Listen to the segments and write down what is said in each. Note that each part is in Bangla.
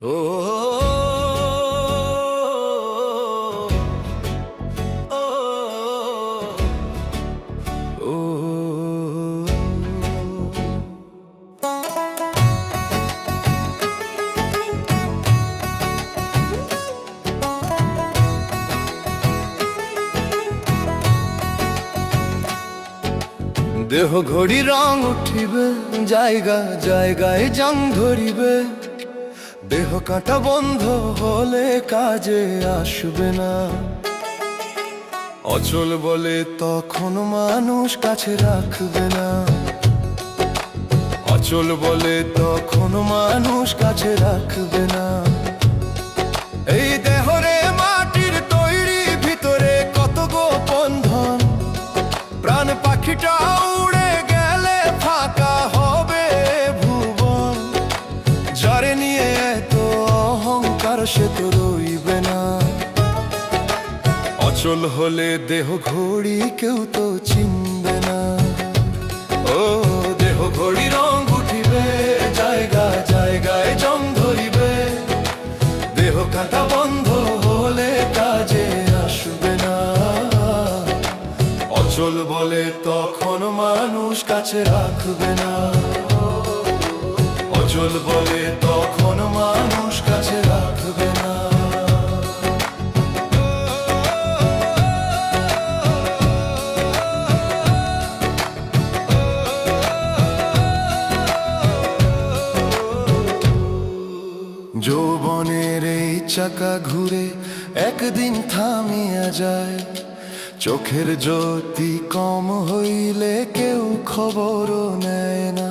ও ও ও দেহ ঘড়ি রং উঠিবে, জায়গা জায়গায় জং ধরিবে। দেহ কাঁটা বন্ধ হলে কাজে আসবে না। অচল বলে তখন মানুষ কাছে রাখবে না। অচল বলে তখন মানুষ কাছে রাখবে না। এই দেহরে মাটির তৈরি, ভিতরে কত গোপন ধন। প্রাণ পাখিটা উড়ে গেলে ফাঁকা হবে ভুবন। যারে নিয়ে এত অহংকার সে তো রইবে না। অচল হলে দেহ ঘড়ি কেউ তো চিনবে না। ও দেহ ঘড়ি রং উঠিবে, জায়গা জায়গায় জং ধরিবে। দেহ কাঁটা বন্ধ হলে কাজে আসবে না। অচল বলে তখন মানুষ কাছে রাখবে না। অচল বলে তখন মানুষ কাছে রাখবে না। যৌবনের এই চাকা ঘুরে একদিন থামিয়া যায়। চোখের জ্যোতি কম হইলে কেউ খবরও নেয় না।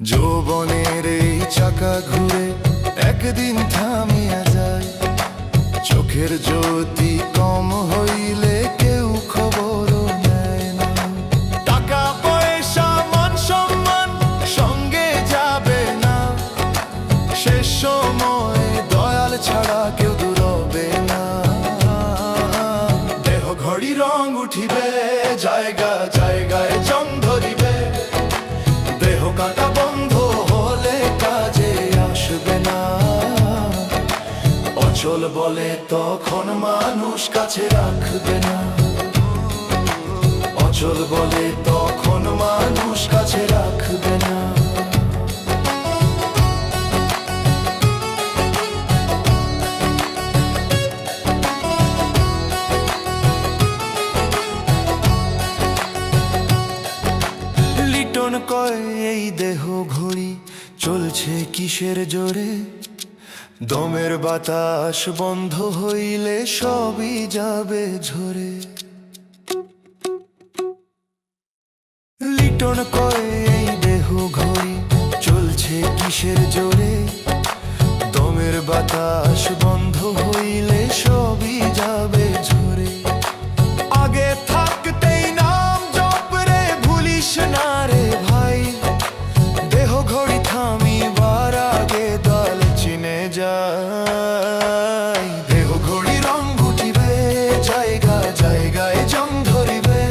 যৌবনের এই চাকা ঘুরে একদিন থামিয়া যায়। চোখের জ্যোতি কম হইলে কেউ খবরও নেয় না। টাকা পয়সা মান সম্মান সঙ্গে যাবে না। শেষ সময় দয়াল ছাড়া কেউ দূরবে না। দেহ ঘড়ি রং উঠিবে, জায়গা জায়গায় জং ধরিবে। দেহ কাঁটা বন্ধ হলে কাজে আসবে না। অচল বলে তখন মানুষ কাছে রাখবে না। অচল বলে তখন মানুষ কাছে রাখবে না। লিটন কয় এই দেহ ঘড়ি চলছে কিসের জোরে। দমের বাতাস বন্ধ হইলে সবই যাবে ঝরে। লিটন কয় এই দেহ ঘড়ি চলছে কিসের জোরে। দমের বাতাস বন্ধ হইলে সবই যাবে ঝরে। আগে থাকতেই নাম জপ রে, ভুলিস না রে ভাই। দেহ ঘড়ি থামিবার আগে দল চিনে যায়। দেহ ঘড়ি রং উঠিবে, জায়গা জায়গায় জং ধরিবে।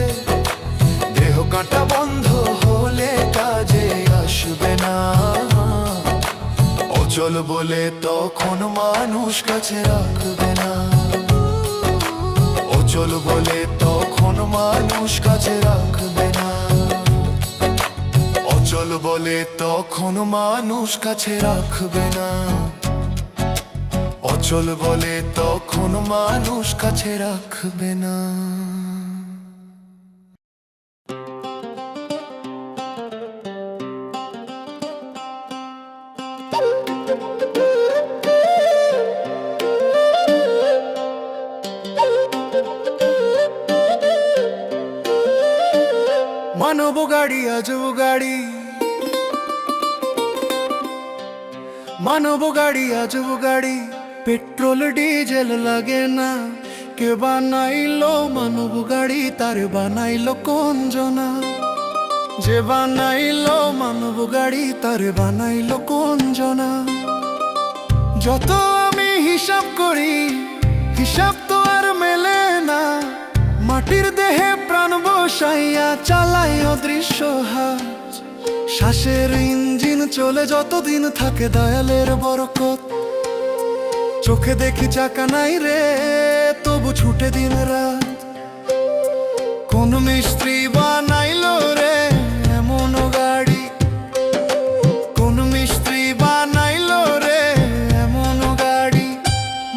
দেহ কাঁটা বন্ধ হলে কাজে আসবে না। অচল বলে তখন মানুষ কাছে রাখবে না। অচল বলে তখন মানুষ কাছে রাখবে না। অচল বলে তখন মানুষ কাছে রাখবে না। অচল বলে তখন মানুষ কাছে রাখবে না। মানব গাড়ি আজব গাড়ি, মানব গাড়ি আজব গাড়ি। পেট্রোল ডিজেল লাগে না। কে বানাইলো মানব গাড়ি, তার বানাইলো কোন জনা। যে বানাইলো মানব গাড়ি, তার বানাইলো কোন জনা। যত আমি হিসাব করি, হিসাব তো আর মেলে না। মাটির দেহে প্রাণ বসাইয়া চালাই অদৃশ্য হাত। শ্বাসের ইঞ্জিন চলে যতদিন থাকে দয়ালের বরকত। চোখে দেখি চাকা নাই রে, তবু ছুটে দিন রাত। কোন মিস্ত্রি বানাইলো রে এমন গাড়ি, কোন মিস্ত্রি বানাইলো রে এমন গাড়ি।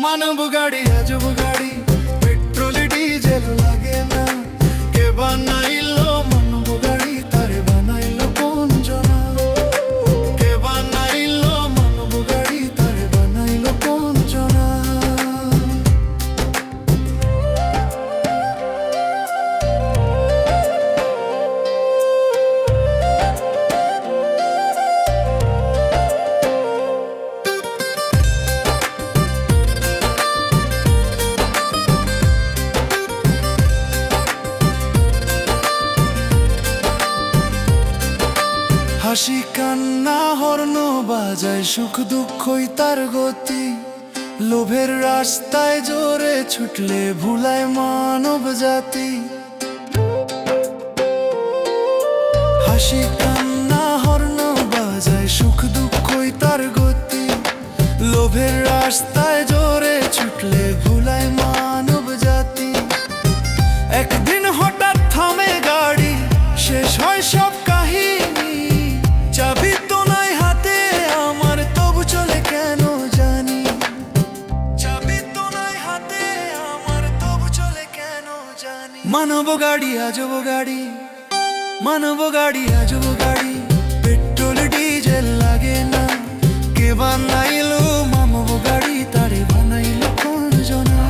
মানব গাড়ি আজব গাড়ি, পেট্রোল ডিজেল লাগে না। কে বানাইলো মানব গাড়ি, তারে বানাইলো কোন জনা? কে বানাইলো মানব গাড়ি, তারে বানাইলো কোন জনা? হাসি কান্না হর্ন বাজায়, সুখ দুঃখই তার গতি। লোভের রাস্তায় জোরে ছুটলে ভুলায় মানব জাতি। হাসি কান্না হর্ন বাজায়, সুখ দুঃখই তার গতি। লোভের রাস্তায় জোরে ছুটলে ভুলায় মানব জাতি। একদিন হঠাৎ থামে গাড়ি, শেষ হয় সব কাহিনী। চাবি তো নাই হাতে আমার, তবু চলে কেন জানি। চাবি তো নাই হাতে আমার, তবু চলে কেন জানি। মানব গাড়ি আজব গাড়ি, মানব গাড়ি আজব গাড়ি, পেট্রোল ডিজেল লাগে না। কে বানাইলো মানব গাড়ি, তারে বানাইলো কোন জনা?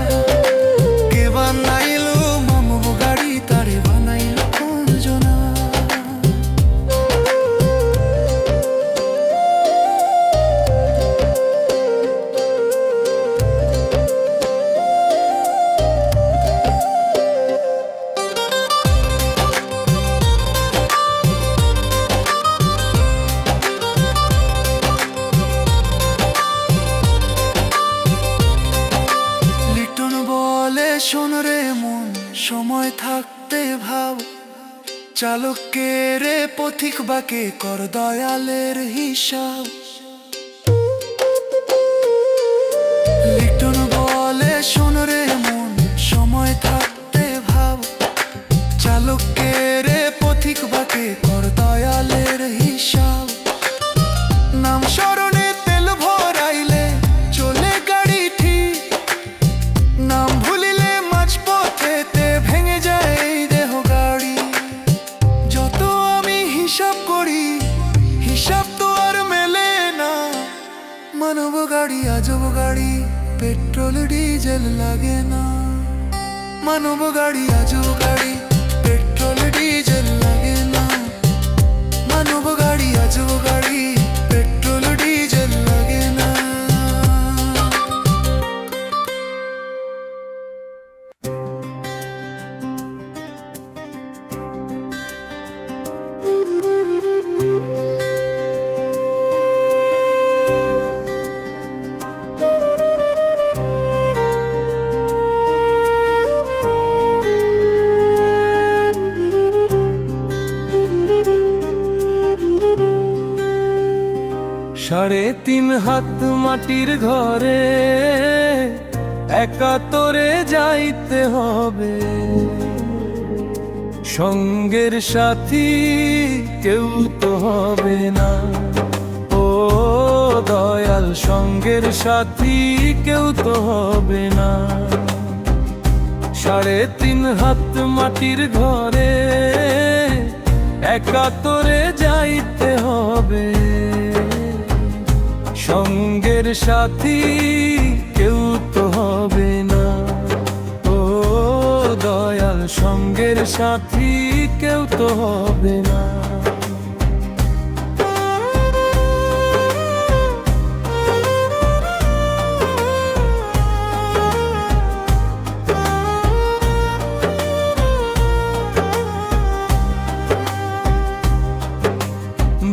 কে বানাইলো মানব গাড়ি, তারে বানাইলো কোন জনা? শোন রে মন, সময় থাকতে ভাব। চালকের পথিক বাকে কর দয়ালের হিসাব। লিটন বলে শোন রে মন, সময় থাকতে ভাব। চালকের পথিক বাকে কর দয়ালের হিসাব। নাম স্মরণে তেল ভরাইলে চলে গাড়ি ঠিক। নাম ভুলিলে মাঝপথেতে ভেঙে যায় এই দেহ গাড়ি। যত আমি হিসাব করি, হিসাব তো আর মেলে না। মানব গাড়ি আজব গাড়ি, পেট্রোল ডিজেল লাগে না। মানব গাড়ি আজব গাড়ি, পেট্রোল ডিজেল লাগে না। মানব গাড়ি আজব গাড়ি, পেট্রোল ডিজেল লাগে না। সাড়ে তিন হাত মাটির ঘরে একা তোরে যাইতে হবে। সঙ্গের সাথী কেউ তো হবে না। ও দয়াল, সঙ্গের সাথী কেউ তো হবে না। সাড়ে তিন হাত মাটির ঘরে একা তোরে যাইতে হবে। সঙ্গের সাথী কেউ তো হবে না। ও দয়াল, সঙ্গের সাথী কেউ তো হবে না।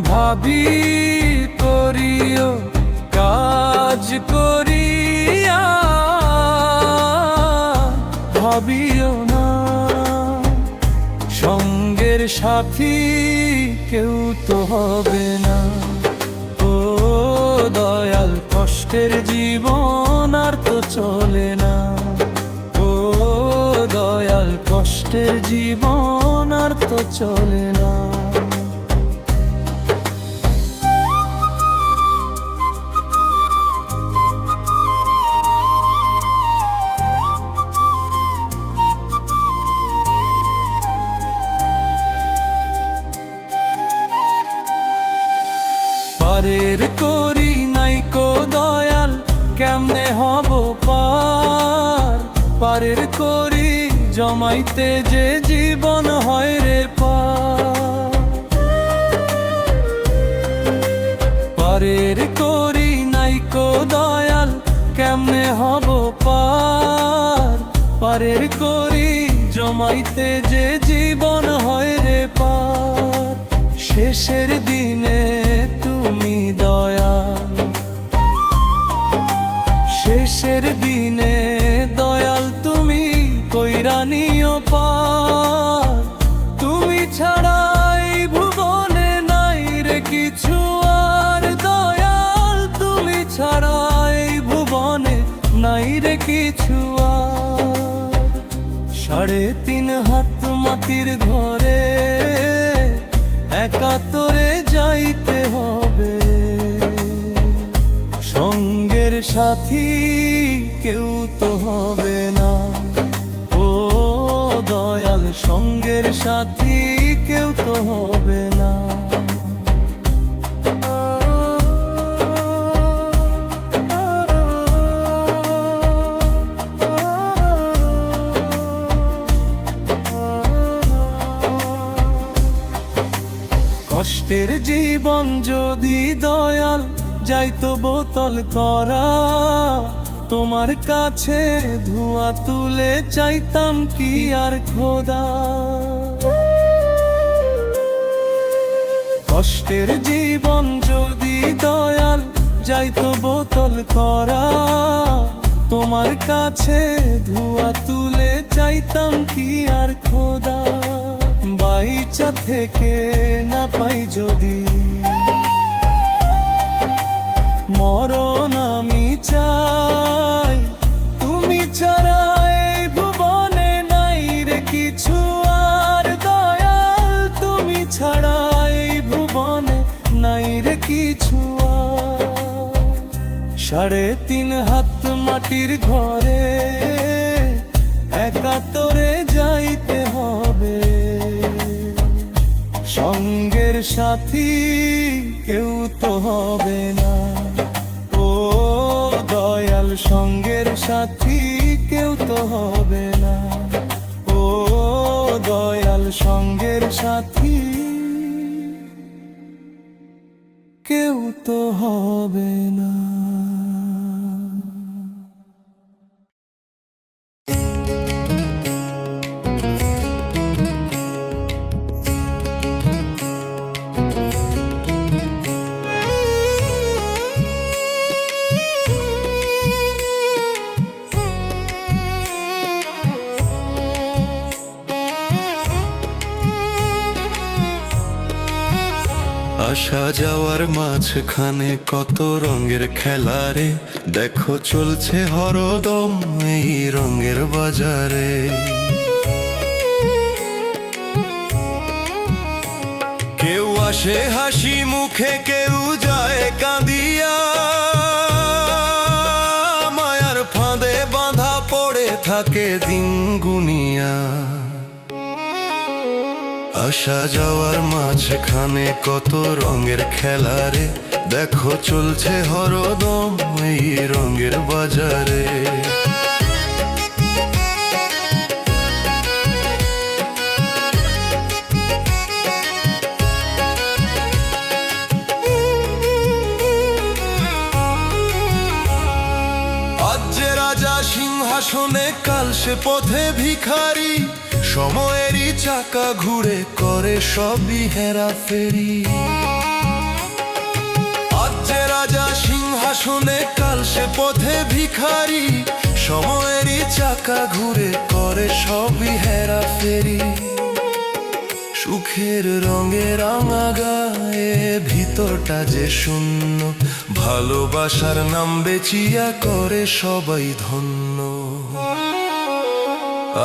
ভাবি করিও কাজ করিয়া, ভাবিও না সঙ্গের সাথী কেউ তো হবে না। কষ্টের জীবন আর তো চলে না। ও দয়াল, কষ্টের জীবন আর তো চলে না। পারের করি নাইকো দয়াল, কেমনে হব পার? পারের করি জমাইতে যে জীবন হয় রে পার। পারের করি নাইকো দয়াল, কেমনে হব পার? পারের করি জমাইতে যে জীবন হয় রে পার। শেষের দিনে তুমি দয়াল, শেষের দিনে দয়াল তুমি কইরা নিও পার। তুমি ছাড়াই ভুবনে নাই রে কিছু আর দয়াল, তুমি ছাড়াই ভুবনে নাই রে কিছু আর। 3.5 হাত মাটির ঘরে একা তোরে যাইতে হবে, সঙ্গের সাথী কেউ তো হবে না। ও দয়াল, সঙ্গের সাথী কেউ তো হবে না। কষ্টের জীবন যদি দয়াল যাইতো বোতল করা, তোমার কাছে ধোঁয়া তুলে চাইতাম কি আর খোদা। কষ্টের জীবন যদি দয়াল যাইতো বোতল করা, তোমার কাছে ধোঁয়া তুলে চাইতাম কি আর খোদা। বাইচা থেকে না পাই যদি মরণ আমি চাই, তুমি ছাড়া এই ভুবনে নাই রে কিছু আর দয়াল, তুমি ছাড়া এই ভুবনে নাই রে কিছু আর। 3.5 হাত মাটির ঘরে একা তোরে যাইতে হবে, সঙ্গের সাথী কেউ তো হবে না। ও দয়াল, সঙ্গের সাথী কেউ তো হবে না। ও দয়াল, সঙ্গের সাথী কেউ তো হবে না। আসা যাওয়ার মাঝখানে কত রঙের খেলা রে, দেখো চলছে হরদম এই রঙের বাজারে। কেউ আসে হাসি মুখে, কেউ যায় কাঁদিয়া, মায়ার ফাঁদে বাঁধা পড়ে থাকে দিন গুনিয়া। আসা যাওয়ার মাঝখানে কত রঙের খেলা রে, দেখো চলছে হরদম এই রঙের বাজারে। আজ যে রাজা সিংহাসনে, কাল সে পথে ভিখারি, সময়েরই চাকা ঘুরে করে সবই হেরাফেরি। আজ যে রাজা সিংহাসনে, কাল সে পথে ভিখারি, সময়েরই চাকা ঘুরে করে সবই হেরাফেরি। সুখের রঙে রাঙা গায়ে ভিতরটা যে শূন্য, ভালোবাসার নাম বেচিয়া করে সবাই ধন্য।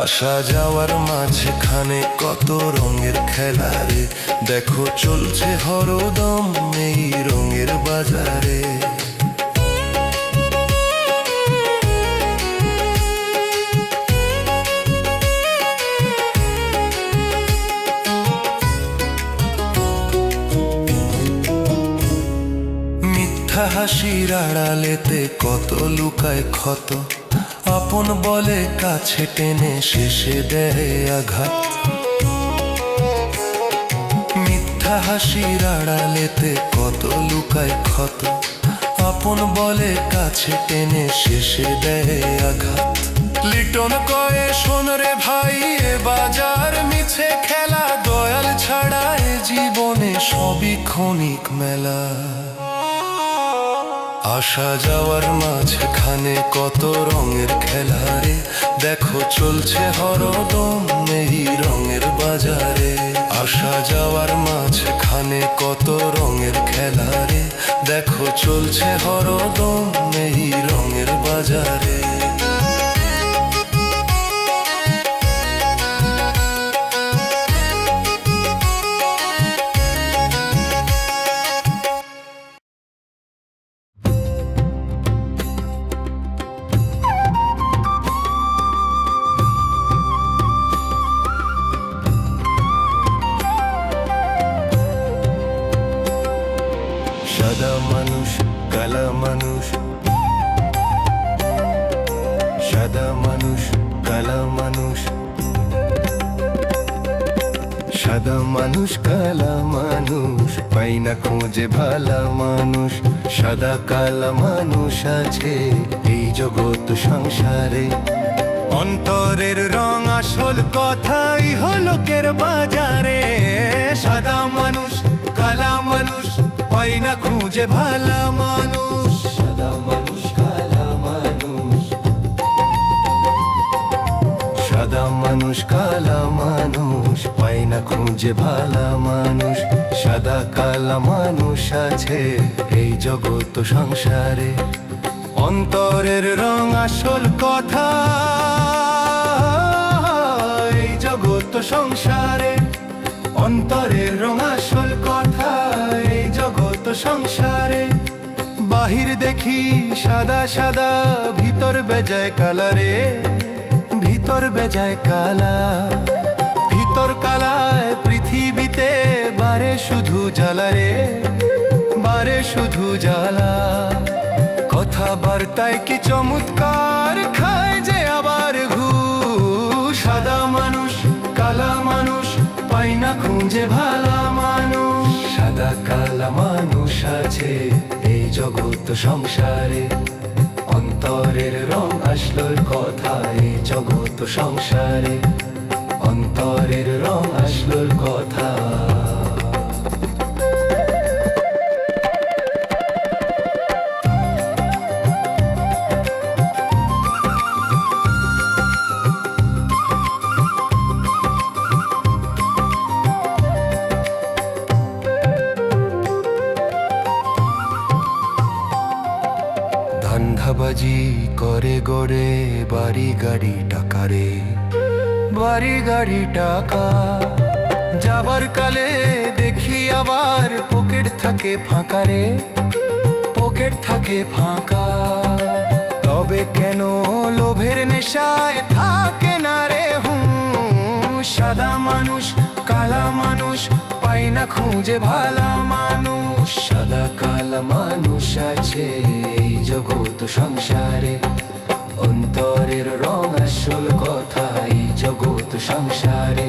আসা যাওয়ার মাঝখানে কত রঙের খেলা রে, দেখো চলছে হরদম এই রঙের বাজারে। মিথ্যা হাসির আড়ালেতে কত লুকায় ক্ষত, আপন বলে কাছে টেনে শেষে দেয় আঘাত। মিথ্যা হাসির আড়ালেতে কত লুকায় ক্ষত, আপন বলে কাছে টেনে শেষে দেয় আঘাত। লিটন কয়ে শোন রে ভাই, এ বাজার মিছে খেলা, দয়াল ছাড়া এ জীবনে সবই ক্ষণিক মেলা। আসা যাওয়ার মাঝখানে কত রঙের খেলা রে, দেখো চলছে হরদম এই রঙের বাজারে। আসা যাওয়ার মাঝখানে কত রঙের খেলা রে, দেখো চলছে হরদম এই রঙের বাজারে। সাদা মানুষ কালা মানুষ, সাদা মানুষ কালা মানুষ, সাদা মানুষ কালা মানুষ, পাই না খুঁজে ভালা মানুষ। সাদা কালা মানুষ আছে এই জগৎ সংসারে, অন্তরের রং আসল কথাই হলো কের বাজারে। সাদা মানুষ কালা মানুষ, পাই না খুঁজে ভালা মানুষ। সাদা মানুষ কালা মানুষ, সাদা মানুষ কালা মানুষ, পাই না খুঁজে ভালা মানুষ। সাদা কালা মানুষ আছে এই জগৎ সংসারে, অন্তরের রং আসল কথা এই জগৎ সংসারে। অন্তরের রং আসল কথা এই জগৎ সংসারে। বাহির দেখি সাদা সাদা, ভিতর বেজায় কালা রে, ভিতর বেজায় কালা। ভিতর কালায় পৃথিবীতে বারে শুধু জ্বালা রে, বারে শুধু জ্বালা। কথাবার্তায় কি চমৎকার, খায় যে আবার ঘুষ। সাদা মানুষ কালা মানুষ, পাই না খুঁজে ভালা মানুষ। সাদা কালা মানুষ আছে এই জগৎ সংসারে, অন্তরের রং আসল কথা এই জগৎ সংসারে। অন্তরের রং আসল কথা। ধান্দাবাজি করে গড়ে বাড়ি গাড়ি টাকা রে, বাড়ি গাড়ি টাকা। যাবার কালে দেখি আবার পকেট থাকে ফাঁকা রে, পকেট থাকে ফাঁকা। তবে কেন লোভের নেশায় থাকে না রে সাদা মানুষ কালা মানুষ, পাই না খুঁজে ভালা মানুষ। সাদা কালা মানুষ আছে এই জগৎ সংসারে, অন্তরের রং আসল কথা এই জগৎ সংসারে।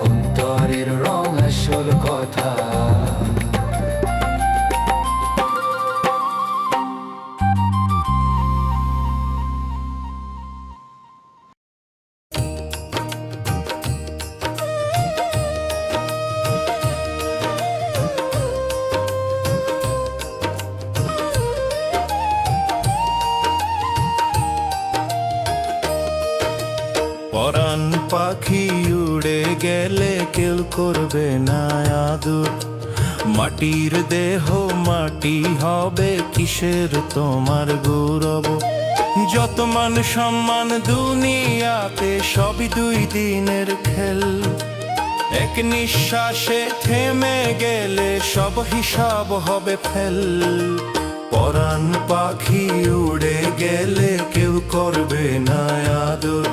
অন্তরের রং আসল কথা। গেলে কেউ করবে না আদর। মাটির দেহ মাটি হবে, কিসের তোমার গৌরব? যত মান সম্মান দুনিয়াতে সবই দুই দিনের খেল। এক নিঃশ্বাসে থেমে গেলে সব হিসাব হবে ফেল। পরাণ পাখি উড়ে গেলে কেউ করবে না আদর।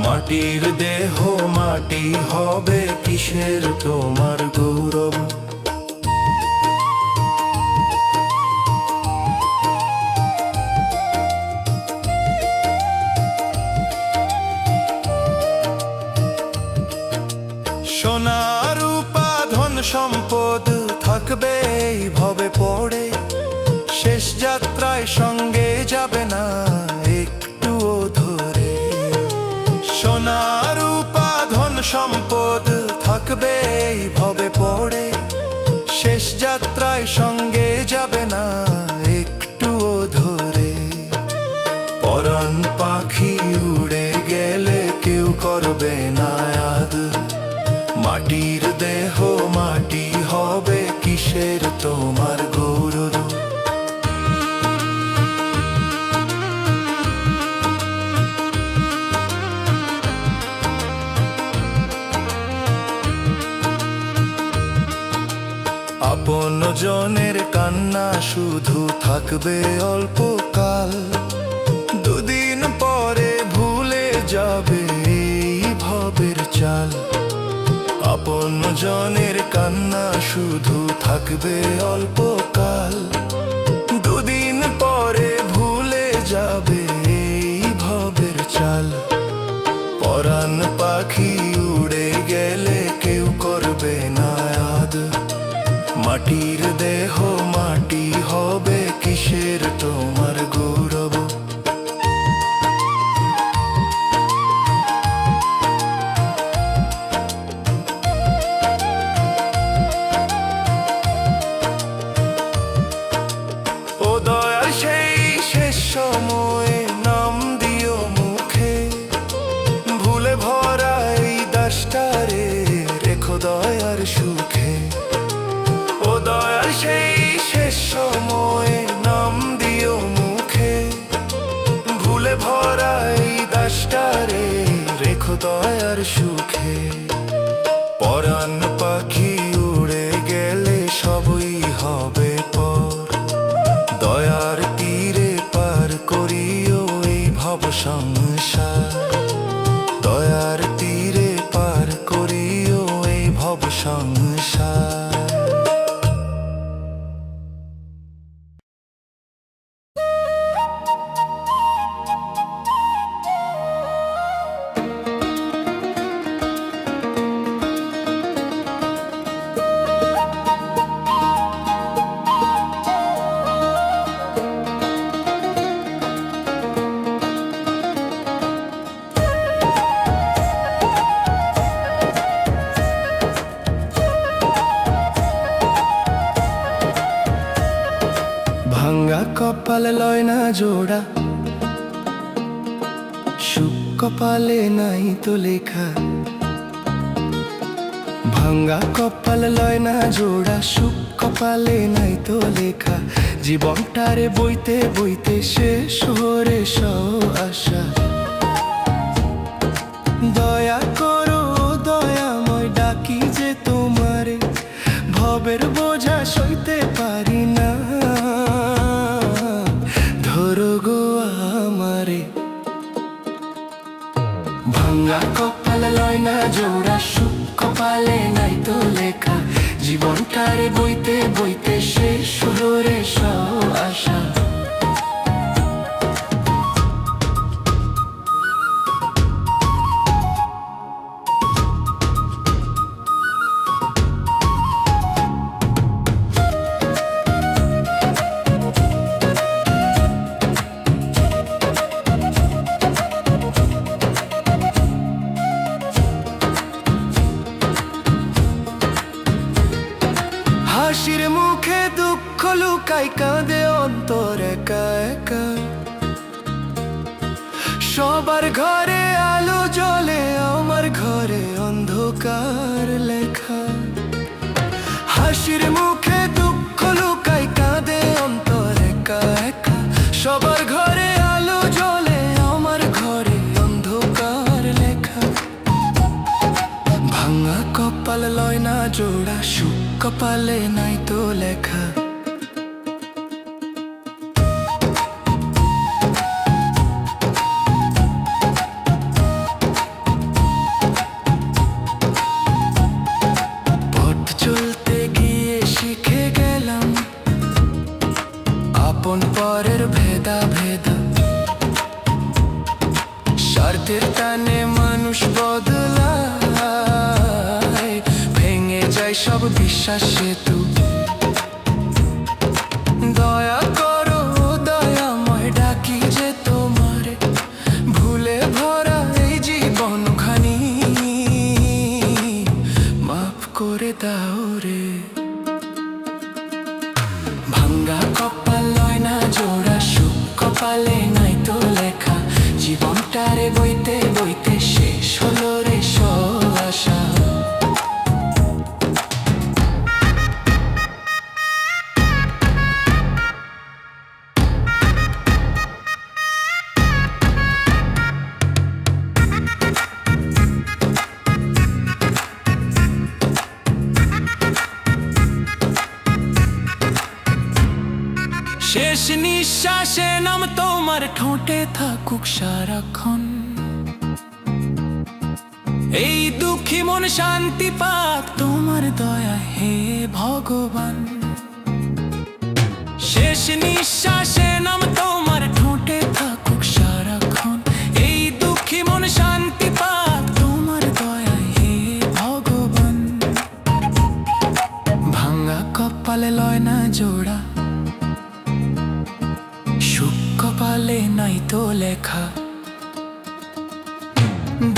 মাটির দেহ মাটি হবে, কিসের তোমার গৌরব? সোনা রূপা ধন সম্পদ থাকবে এই ভবে পড়ে, শেষ যাত্রায় সঙ্গে যাবে না একটুও ধরে। সোনা রূপা ধন সম্পদ থাকবে এই ভবে পড়ে, শেষ যাত্রায় সঙ্গে যাবে না একটুও ধরে। পরাণ পাখি উড়ে গেলে কেউ করবে না আদর। মাটির দেহ মাটি হবে, কিসের তোমার গৌরব? আপন জনের কান্না শুধু থাকবে অল্পকাল, দুদিন পরে ভুলে যাবে এই ভবের চাল। আপন জনের কান্না শুধু থাকবে অল্পকাল, দুদিন পরে ভুলে যাবে এই ভবের চাল। পরাণ পাখি উড়ে গেলে কেউ করবে না আদর। মাটির দেহ মাটি হবে, কিসের তোমার গৌরব? ও দয়াল সেই শেষ সময়ে নাম দিও মুখে, ভুলে ভরা এই দাসটারে রেখো দয়ার সুখে। ও দয়াল সেই শেষ সময়ে নাম দিও মুখে, ভুলে ভরা এই দাসটারে রেখো দয়ার সুখে। পরাণ পাখি উড়ে গেলে সবই হবে পর, দয়ার তীরে পার করিও এই ভব সংসার। দয়ার তীরে পার করিও এই ভব সংসার। ভাঙ্গা কপাল লয় না জোড়া, সুখ কপালে নাই তো লেখা। ভাঙ্গা কপাল লয় না জোড়া, সুখ কপালে নাই তো লেখা। জীবনটারে বইতে বইতে শেষ হরে সব আশা। দয়া করো দয়াময় ডাকি যে তোমারে, ভবের বোঝা সইতে পারি না। ধরো গো আমারে। ভাঙ্গা কপাল লয় না জোড়া, সুখ কপালে নাই তো লেখা। জীবনটারে বইতে বইতে শেষ হরে সব আশা। হাসির মুখে দুঃখ লুকাই কাঁদে অন্তর একা একা। সবার ঘরে আলো জ্বলে, আমার ঘরে অন্ধকার। অন্ধকার লেখা। হাসির মুখে দুঃখ লুকাই, কাঁদে অন্তর একা একা। সবার ঘরে আলো জ্বলে, আমার ঘরে অন্ধকার লেখা। ভাঙা কপাল লয় না জোড়া, সুখ কপালে নাই তো লেখা। চলতে গিয়ে শিখে গেলাম আপন পরের ভেদা ভেদা। স্বার্থের টানে মানুষ বদলায়, ভেঙে যায় সব বিশ্বাস সেতু। দয়া করো দয়াময়, ডাকি যে তোমারে, ভুলে ভরা এই জীবনখানি মাফ করে দাও রে। ভাঙ্গা কপাল লয় না জোড়া, সুখ কপালে নাই তো লেখা। জীবনটারে বইতে বইতে শেষ হলো রে সব আশা। শেষ নিঃশ্বাসে নাম তোমার ঠোঁটে থাকুক সারাক্ষণ। এই দুঃখী মন শান্তি পাক তোমার দয়া হে ভগবান। শেষ নিঃশ্বাসে নাম তোমার ঠোঁটে থাকুক সারাক্ষণ। এই দুঃখী মন শান্তি পাক তোমার দয়া হে ভগবান। ভাঙা কপালে লয় না জোড়া, সুখ কপালে নাই তো লেখা।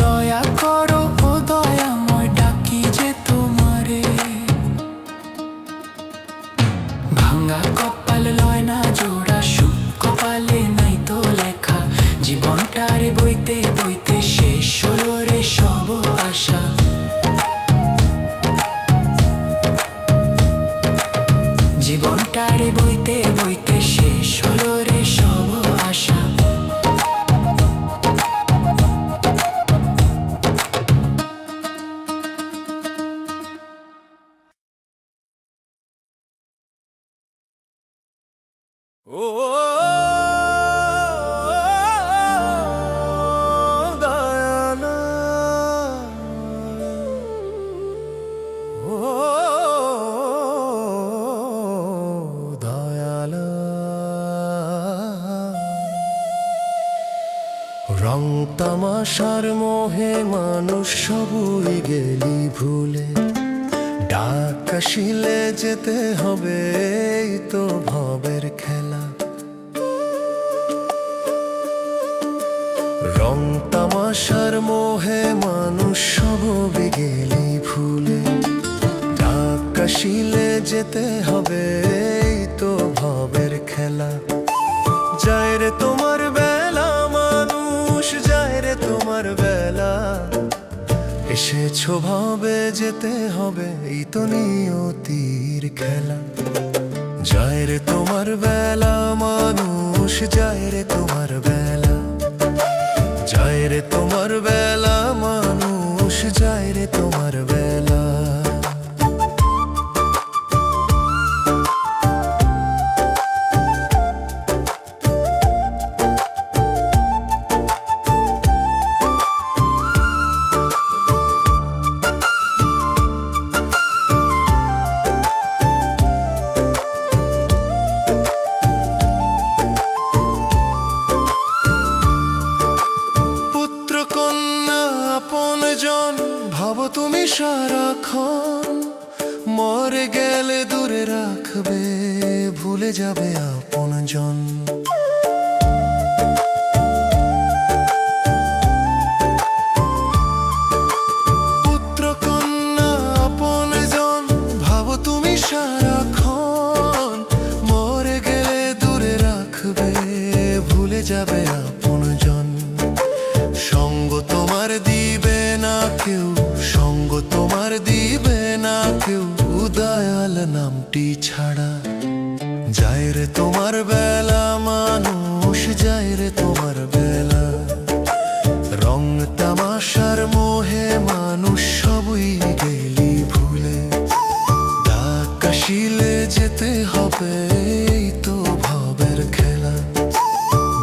দয়া করো ও দয়াময়, ডাকি যে তোমারে। ভাঙা কপাল লয় না জোড়া, সুখ কপালে নাই তো লেখা। জীবনটারে বইতে বইতে শেষ হলো রে সব আশা। জীবনটারে বইতে বইতে শেষ হলো রে সব আশা। ও দয়ালা, ও দয়ালা। রং তামাশার মোহে মানুষ সবই গেলি ভুলে। ডাক আসিলে যেতে হবে, এই তো ভবের খেলা। রং তামাশার মোহে মানুষ সবই গেলি ভুলে। ডাক আসিলে যেতে হবে, এই তো ভবের খেলা। যায় রে তোমার বেলা মানুষ, যায় রে তোমার বেলা। এসেছো ভাবে যেতে হবে, এই তো নিয়তির খেলা। যায় রে তোমার বেলা মানুষ, যায় রে তোমার বেলা। যায় রে তোমার বেলা মানুষ, যায় রে তোমার বেলা। ভাবো তুমি সারাক্ষণ, মরে গেলে দূরে রাখবে, ভুলে যাবে আপনজন। পুত্র কন্যা আপনজন, ভাবো তুমি সারাক্ষণ, মরে গেলে দূরে রাখবে, ভুলে যাবে আপনজন। সঙ্গ তোমার দিবে না কেউ, সঙ্গ যায় রে তোমার বেলা মানুষ, যায় রে তোমার বেলা। রং তামাশার মোহে মানুষ সবই গেলি ভুলে। দাগ কাশিলে যেতে হবে, এই তো ভবের খেলা।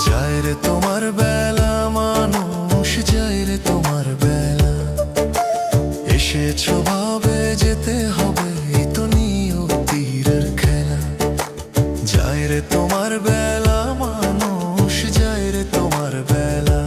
যায় রে তোমার বেলা মানুষ, যায় রে তোমার বেলা। এসেছো ভাবে যেতে হবে, এই তো নিয়তির খেলা। যায় রে তোমার বেলা মানুষ, যায় রে তোমার বেলা।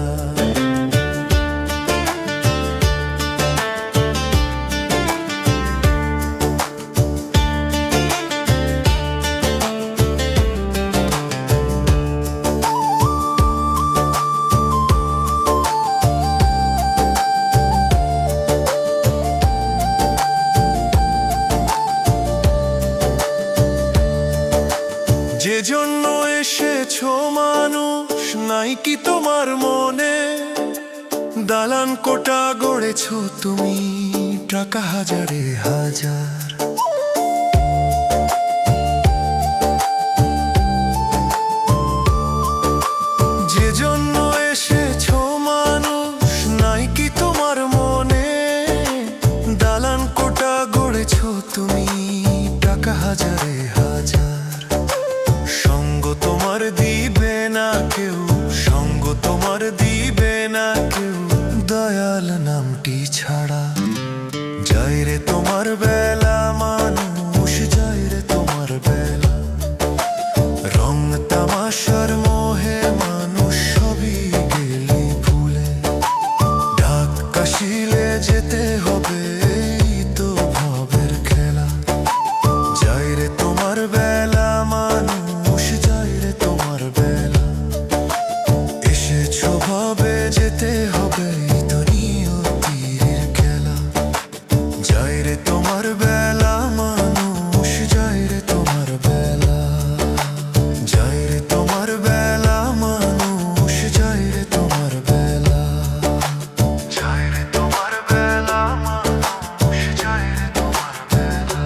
যে জন্য এসেছো মানুষ নাই কি তোমার মনে? দালান কোটা গড়েছো তুমি, টাকা হাজারে হাজার। যে জন্য এসেছো মানুষ নাই কি তোমার মনে? দালান কোটা গড়েছো তুমি, টাকা হাজারে হাজার। সঙ্গ তোমার দিবে না কেউ, সঙ্গ তোমার দিবে না কেউ, দয়াল নামটি ছাড়া। যায় রে তোমার বেলা মানুষ, যায় রে তোমার বেলা। রং তামাশার মোহে মানুষ সবই গেলি ভুলে। ডাক কাশিলে যেতে হবে, এই তো ভবের খেলা। যায় রে তোমার বেলা মানুষ, যায় রে তোমার বেলা। এসেছো ভাবে যেতে হবে, এই তো নিয়তির খেলা। যায় রে তোমার বেলা মানুষ, যায় রে তোমার বেলা। যায় রে তোমার বেলা মানুষ, যায় রে তোমার বেলা। যায় রে তোমার বেলা মানুষ, যায় রে তোমার বেলা।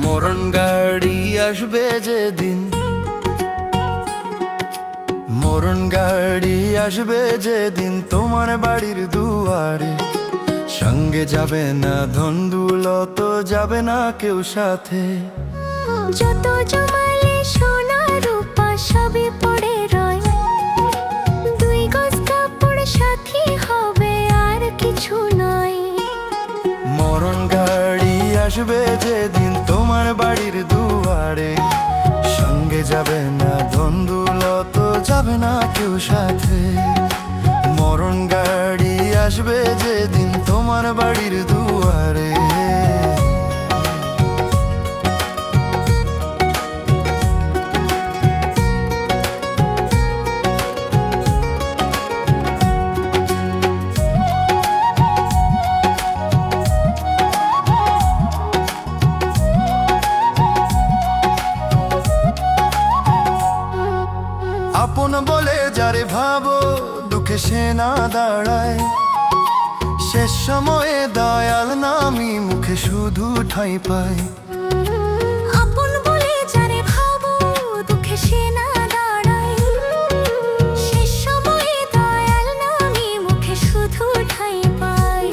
মরণ গাড়ি আসবে যেদিন, মরণ গাড়ি আসবে যেদিন তোমার বাড়ির দুয়ারে। সঙ্গে যাবে না ধন দৌলত, যাবে না কেউ সাথে। যত জমালে সোনা রূপা সবই পড়ে রয়। দুই গজ কাপড় সাথী হবে, আর কিছু নয়। মরণ গাড়ি আসবে যেদিন তোমার বাড়ির দুয়ারে। সঙ্গে যাবে না ধন দৌলত, যাবে না কেউ সাথে। মরণ গাড়ি আসবে যেদিন তোমার বাড়ির দুয়ারে। আপন বলে যারে ভাবো, দুঃখে সে না দাঁড়ায়। শেষ সময়ে দয়াল নামি মুখে শুধু ঠাঁই পায়। আপন বলে যারে ভাবো, দুঃখে সে না দাঁড়ায়। শেষ সময়ে দয়াল নামে মুখে শুধু ঠাঁই পায়।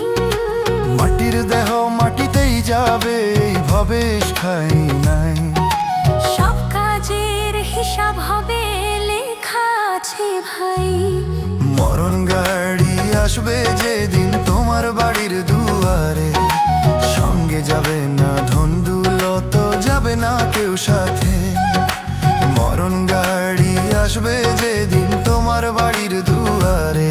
মাটির দেহ মাটিতেই যাবে, এই ভবেশ খাই নাই। সব কাজের হিসাব হবে, লেখা আছে ভাই। মরণ গাড়ি আসবে যেদিন তোমার বাড়ির দুয়ারে। সঙ্গে যাবে না ধন দৌলত, যাবে না কেউ সাথে। মরণ গাড়ি আসবে যেদিন তোমার বাড়ির দুয়ারে।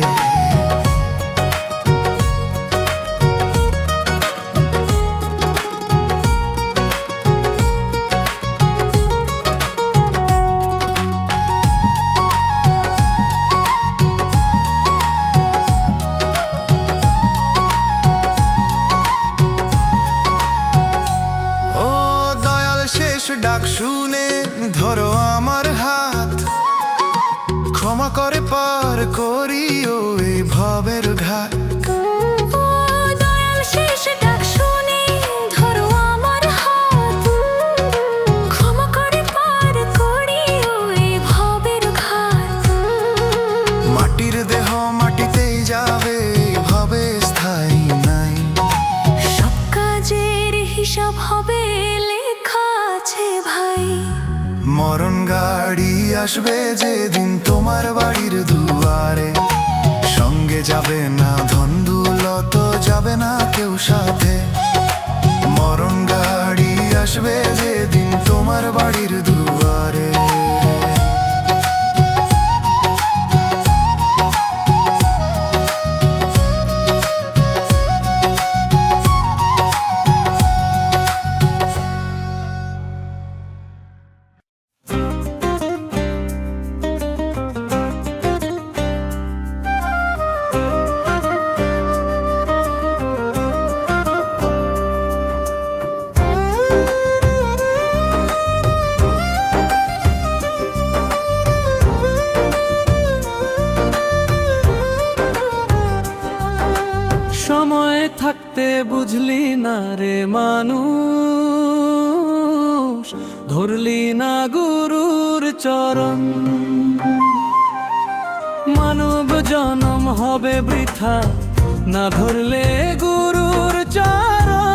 ডাক শুনে ধরো আমার হাত, ক্ষমা করে পার করিও এই ভবের ঘাট। ও দয়াল শেষ ডাক শুনে ধরো আমার হাত, ক্ষমা করে পার করিও এই ভবের ঘাট। মাটির দেহ মাটিতেই যাবে, ভবে স্থায়ী নাই। সব কাজের হিসাব হবে লেখা আছে ভাই। মরণ গাড়ি আসবে যেদিন তোমার বাড়ির দুয়ারে, সঙ্গে যাবে না ধন দৌলত, যাবে না কেউ সাথে। মরণ গাড়ি আসবে যেদিন তোমার বাড়ির দুয়ারে। সময় থাকতে বুঝলি না রে মানুষ, ধরলি না গুরুর চরণ। মানব জনম হবে বৃথা না ধরলে গুরুর চরণ।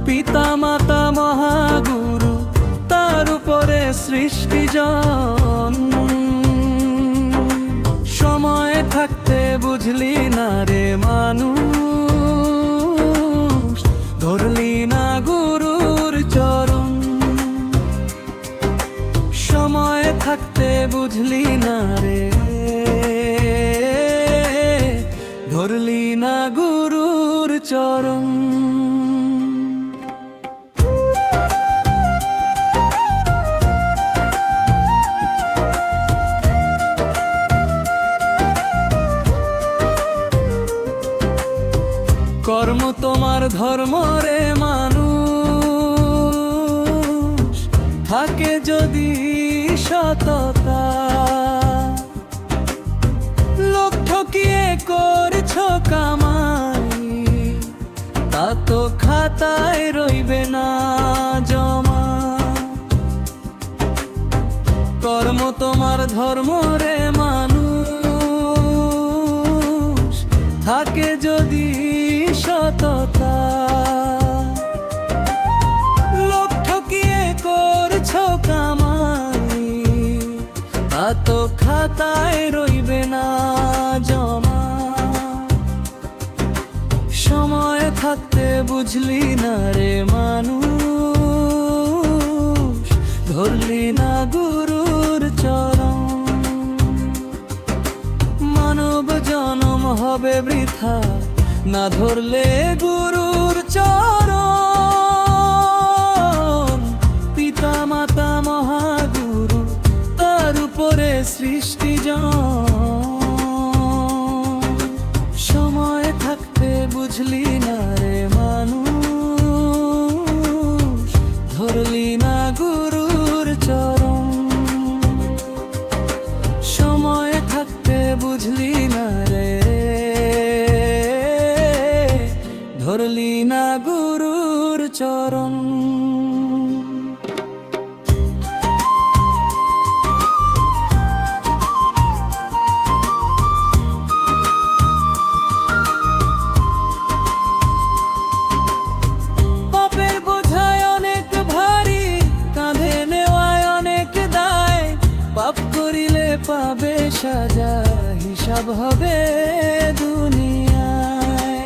পিতা মাতা মহাগুরু, তার উপরে সৃষ্টিজন। সময় থাকতে বুঝলি না রে মানুষ, ধরলি না গুরুর চরণ। সময় থাকতে বুঝলি না রে, ধরলি না গুরুর চরণ। কর্ম তোমার ধর্ম রে মানুষ, থাকে যদি সততা। লোক ঠকিয়ে করছ কামাই, তা তো খাতায় রইবে না জমা। কর্ম তোমার ধর্ম রে মানুষ, থাকে যদি সততা। লোক ঠকিয়ে করছ কামাই, তা তো খাতায় রইবে না জমা। সময় থাকতে বুঝলি না রে মানুষ, ধরলি না গুরুর চরণ। মানব জনম হবে বৃথা না ধরলে গুরুর চরণ। পিতা মাতা মহাগুরু, তার উপরে সৃষ্টিজন। সময় থাকতে বুঝলি না রে মানুষ, ধরলি না গুরুর চরণ। সময় থাকতে বুঝলি না রে, ধরলি না গুরুর চরণ। পাপের বোঝায় অনেক ভারী, কাঁধে নেওয়ায় অনেক দায়। পাপ করিলে পাবে সাজা, হিসাব হবে দুনিয়ায়।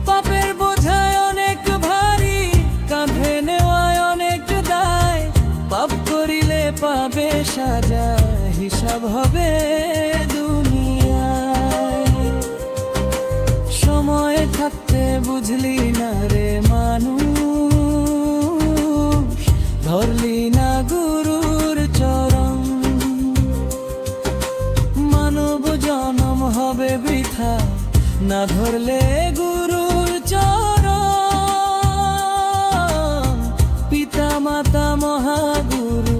পাপের বোঝায় অনেক ভারী, কাঁধে নেওয়ায় অনেক দায়। পাপ করিলে পাবে সাজা, হিসাব হবে দুনিয়ায়। সময় থাকতে বুঝলি না রে মানুষ, ধরলি না গুরুর চরণ। মাতা মহাগুরু,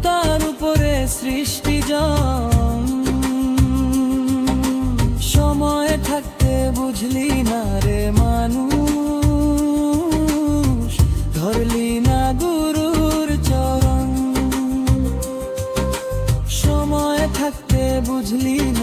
তার উপরে সৃষ্টি জন। সময় থাকতে বুঝলি না রে মানুষ, ধরলি না গুরুর চরণ। সময় থাকতে বুঝলি না